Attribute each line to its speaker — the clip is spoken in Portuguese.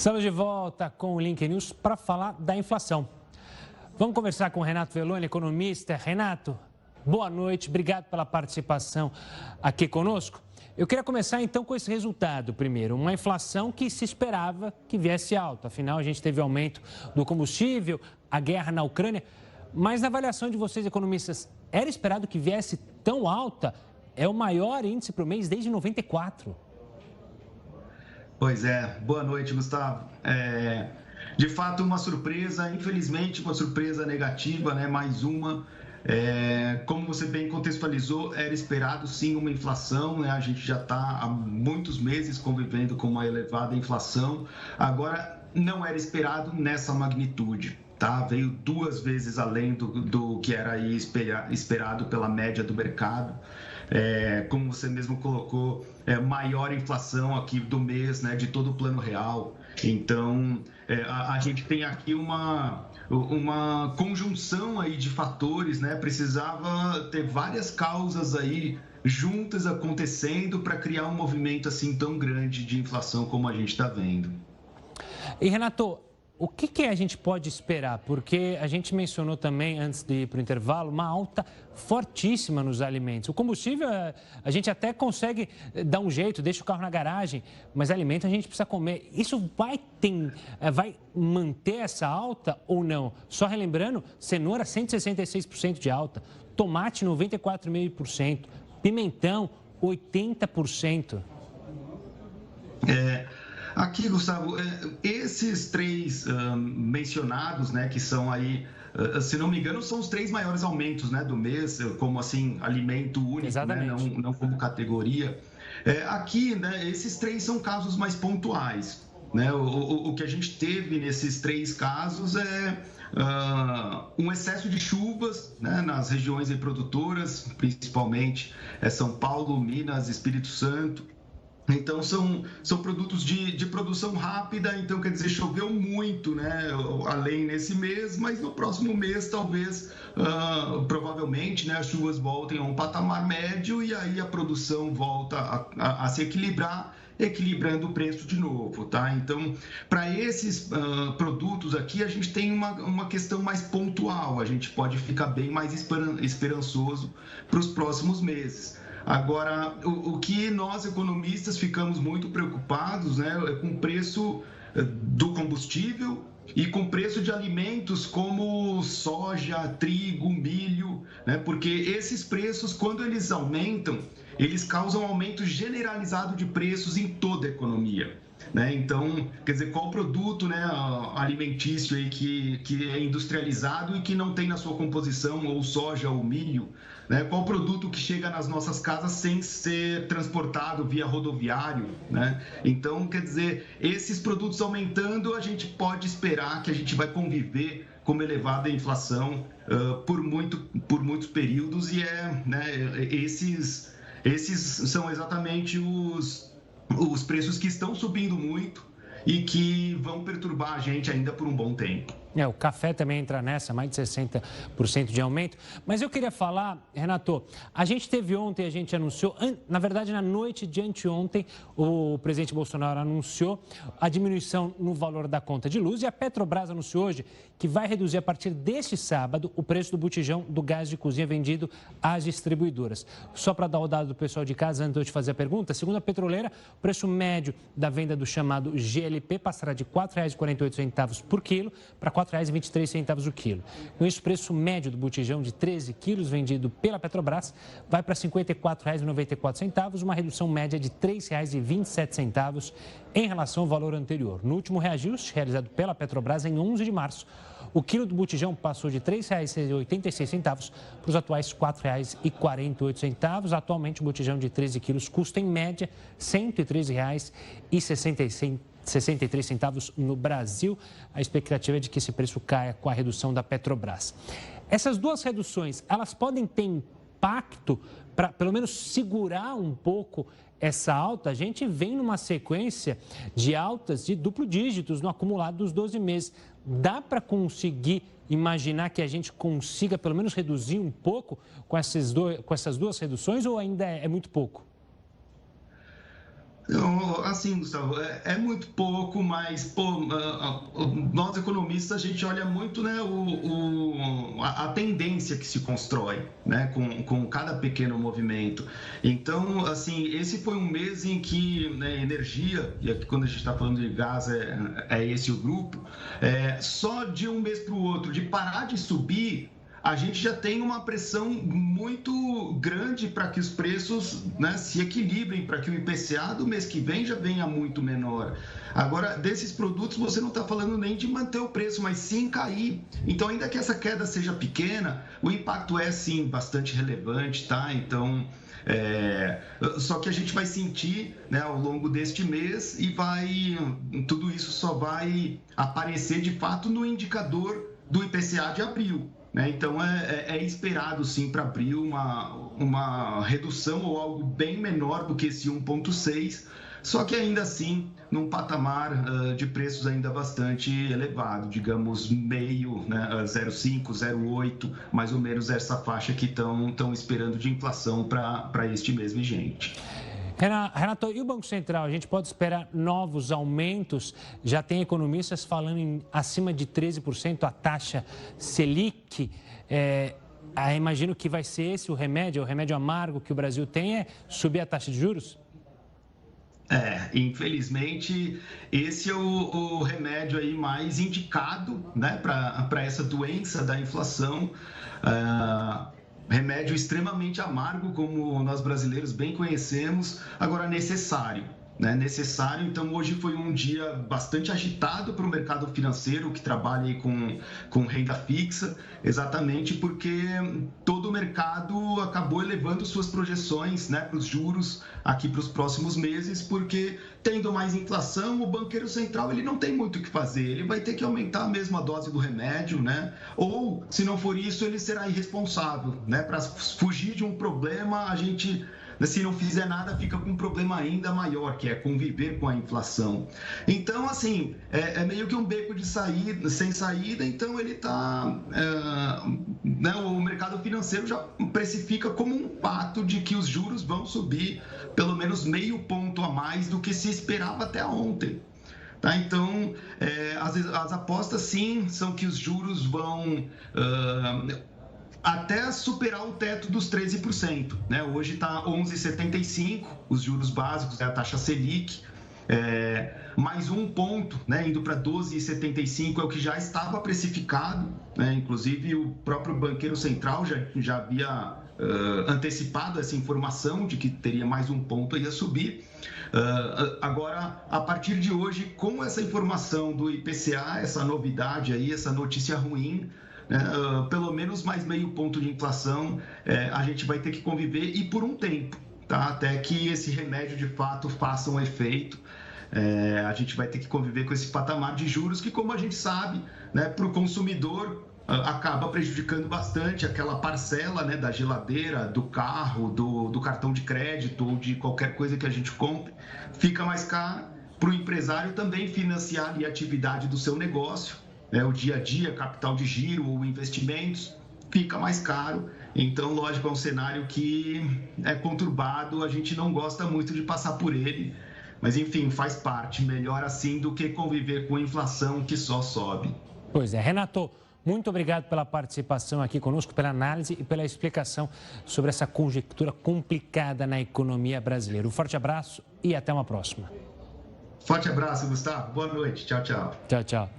Speaker 1: Estamos de volta com o Link News para falar da inflação. Vamos conversar com o Renato Veloni, economista. Renato, boa noite, obrigado pela participação aqui conosco. Eu queria começar então com esse resultado primeiro, uma inflação que se esperava que viesse alta, afinal a gente teve aumento do combustível, a guerra na Ucrânia, mas na avaliação de vocês economistas, era esperado que viesse tão alta? É o maior índice para o mês desde 94.
Speaker 2: Pois é, boa noite, Gustavo. De fato, uma surpresa, infelizmente, uma surpresa negativa, né? Mais uma. Como você bem contextualizou, era esperado sim uma inflação, né? A gente já está há muitos meses convivendo com uma elevada inflação. Agora, não era esperado nessa magnitude, tá? Veio 2 vezes além do que era aí esperado pela média do mercado. Como você mesmo colocou, maior inflação aqui do mês, né, de todo o plano real. Então, a gente tem aqui uma conjunção aí de fatores, né? Precisava ter várias causas aí juntas acontecendo para criar um movimento assim tão grande de inflação como a gente está vendo.
Speaker 1: E, Renato, o que a gente pode esperar? Porque a gente mencionou também, antes de ir para o intervalo, uma alta fortíssima nos alimentos. O combustível, a gente até consegue dar um jeito, deixa o carro na garagem, mas alimento a gente precisa comer. Isso vai manter essa alta ou não? Só relembrando, cenoura 166% de alta, tomate 94,5%, pimentão 80%.
Speaker 2: Aqui, Gustavo, esses 3 mencionados, né, que são aí, se não me engano, são os 3 maiores aumentos, né, do mês, como assim, alimento único, né, não como categoria. Aqui, né, esses 3 são casos mais pontuais, né? O que a gente teve nesses 3 casos um excesso de chuvas, né, nas regiões produtoras, principalmente São Paulo, Minas, Espírito Santo. Então, são produtos de produção rápida, então, quer dizer, choveu muito, né, além nesse mês, mas no próximo mês, talvez, provavelmente, né, as chuvas voltem a um patamar médio e aí a produção volta a se equilibrar, equilibrando o preço de novo, tá? Então, para esses produtos aqui, a gente tem uma questão mais pontual, a gente pode ficar bem mais esperançoso para os próximos meses. Agora, o que nós economistas ficamos muito preocupados, né, é com o preço do combustível e com o preço de alimentos como soja, trigo, milho, né, porque esses preços, quando eles aumentam, eles causam aumento generalizado de preços em toda a economia. Né? Então, quer dizer, qual produto, né, alimentício aí que é industrializado e que não tem na sua composição ou soja ou milho, né? Qual produto que chega nas nossas casas sem ser transportado via rodoviário, né? Então, quer dizer, esses produtos aumentando, a gente pode esperar que a gente vai conviver com uma elevada inflação por muitos períodos e né, esses são exatamente os preços que estão subindo muito e que vão perturbar a gente ainda por um bom tempo.
Speaker 1: O café também entra nessa, mais de 60% de aumento. Mas eu queria falar, Renato, a gente teve ontem, a gente anunciou, na verdade, na noite de anteontem, o presidente Bolsonaro anunciou a diminuição no valor da conta de luz e a Petrobras anunciou hoje que vai reduzir a partir deste sábado o preço do botijão do gás de cozinha vendido às distribuidoras. Só para dar o dado do pessoal de casa, antes de eu te fazer a pergunta, segundo a petroleira, o preço médio da venda do chamado GLP passará de R$ 4,48 por quilo para R$ 4,23 o quilo. Com isso, o preço médio do botijão de 13 quilos vendido pela Petrobras vai para R$ 54,94, uma redução média de R$ 3,27 em relação ao valor anterior. No último reajuste, realizado pela Petrobras em 11 de março, o quilo do botijão passou de R$ 3,86 para os atuais R$ 4,48. Atualmente, o botijão de 13 quilos custa, em média, R$ 113,63 no Brasil. A expectativa é de que esse preço caia com a redução da Petrobras. Essas duas reduções, elas podem ter impacto para, pelo menos, segurar um pouco essa alta? A gente vem numa sequência de altas de duplo dígitos no acumulado dos 12 meses. Dá para conseguir imaginar que a gente consiga, pelo menos, reduzir um pouco com essas duas reduções ou ainda é muito pouco?
Speaker 2: Assim, Gustavo, é muito pouco, mas pô, nós economistas a gente olha muito, né, a tendência que se constrói, né, com cada pequeno movimento. Então, assim, esse foi um mês em que, né, energia, e aqui quando a gente está falando de gás é esse o grupo, só de um mês para o outro, de parar de subir, a gente já tem uma pressão muito grande para que os preços, né, se equilibrem, para que o IPCA do mês que vem já venha muito menor. Agora, desses produtos, você não está falando nem de manter o preço, mas sim cair. Então, ainda que essa queda seja pequena, o impacto é, sim, bastante relevante, tá? Então, só que a gente vai sentir, né, ao longo deste mês e tudo isso só vai aparecer, de fato, no indicador do IPCA de abril. Então, é esperado, sim, para abril uma redução ou algo bem menor do que esse 1,6, só que ainda assim num patamar de preços ainda bastante elevado, digamos meio, né, 0,5, 0,8, mais ou menos essa faixa que estão esperando de inflação para este mês vigente.
Speaker 1: Renato, e o Banco Central? A gente pode esperar novos aumentos? Já tem economistas falando em acima de 13% a taxa Selic. Imagino que vai ser esse o remédio amargo que o Brasil tem, é subir a taxa de juros?
Speaker 2: Infelizmente, esse é o remédio aí mais indicado, né, para essa doença da inflação. Remédio extremamente amargo, como nós brasileiros bem conhecemos, agora necessário. Necessário. Então, hoje foi um dia bastante agitado para o mercado financeiro que trabalha aí com renda fixa, exatamente porque todo o mercado acabou elevando suas projeções, né, para os juros aqui para os próximos meses, porque tendo mais inflação, o banqueiro central ele não tem muito o que fazer, ele vai ter que aumentar mesmo a dose do remédio, né? Ou, se não for isso, ele será irresponsável, né? Para fugir de um problema, a gente, se não fizer nada, fica com um problema ainda maior, que é conviver com a inflação. Então, assim, é meio que um beco de saída, sem saída, então ele está... né, o mercado financeiro já precifica como um fato de que os juros vão subir pelo menos meio ponto a mais do que se esperava até ontem. Tá? Então, as apostas, sim, são que os juros vão... até superar o teto dos 13%. Né? Hoje está 11,75%, os juros básicos, a taxa Selic, mais um ponto, né, indo para 12,75%, é o que já estava precificado, né? Inclusive o próprio banqueiro central já havia antecipado essa informação de que teria mais um ponto e ia subir. Agora, a partir de hoje, com essa informação do IPCA, essa novidade aí, essa notícia ruim, pelo menos mais meio ponto de inflação, a gente vai ter que conviver e por um tempo, tá? Até que esse remédio de fato faça um efeito. A gente vai ter que conviver com esse patamar de juros que, como a gente sabe, né, para o consumidor acaba prejudicando bastante aquela parcela, né, da geladeira, do carro, do cartão de crédito ou de qualquer coisa que a gente compre, fica mais caro. Para o empresário também financiar ali a atividade do seu negócio, o dia a dia, capital de giro ou investimentos, fica mais caro. Então, lógico, é um cenário que é conturbado, a gente não gosta muito de passar por ele, mas enfim, faz parte, melhor assim do que conviver com a inflação que só sobe.
Speaker 1: Pois é, Renato, muito obrigado pela participação aqui conosco, pela análise e pela explicação sobre essa conjectura complicada na economia brasileira. Um forte abraço e até uma próxima.
Speaker 2: Forte abraço, Gustavo. Boa noite. Tchau, tchau.
Speaker 1: Tchau, tchau.